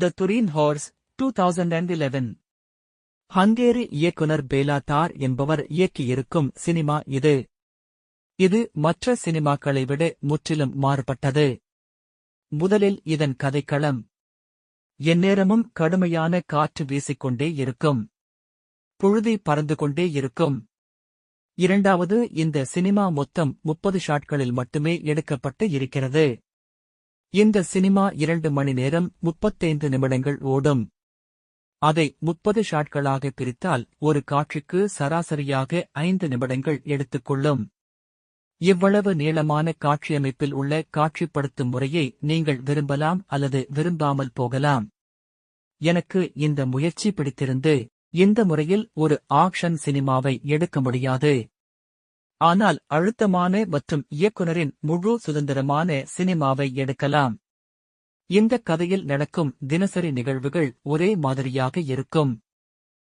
த துரின் hours 2011. Hungary இயக்குனர் Bela தார் என்பவர் இயக்கியிருக்கும் சினிமா இது. இது மற்ற சினிமாக்களை விட முற்றிலும் மாறுபட்டது. முதலில் இதன் கதைக்களம். எந்நேரமும் கடுமையான காற்று வீசிக்கொண்டே இருக்கும். புழுதி பறந்து கொண்டே இருக்கும். இரண்டாவது, இந்த சினிமா மொத்தம் 30 ஷாட்களில் மட்டுமே எடுக்கப்பட்டு இருக்கிறது. இந்த சினிமா 2 மணி நேரம் 35 நிமிடங்கள் ஓடும். அதை 30 ஷாட்களாக பிரித்தால் ஒரு காட்சிக்கு சராசரியாக 5 நிமிடங்கள் எடுத்துக்கொள்ளும். இவ்வளவு நீளமான காட்சியமைப்பில் உள்ள காட்சிப்படுத்தும் முறையை நீங்கள் விரும்பலாம் அல்லது விரும்பாமல் போகலாம். எனக்கு இந்த முயற்சி பிடித்திருந்து, இந்த முறையில் ஒரு ஆக்ஷன் சினிமாவை எடுக்க முடியாது. ஆனால் அழுத்தமான மற்றும் இயக்குனரின் முழு சுதந்திரமான சினிமாவை எடுக்கலாம். இந்த கதையில் நடக்கும் தினசரி நிகழ்வுகள் ஒரே மாதிரியாக இருக்கும்.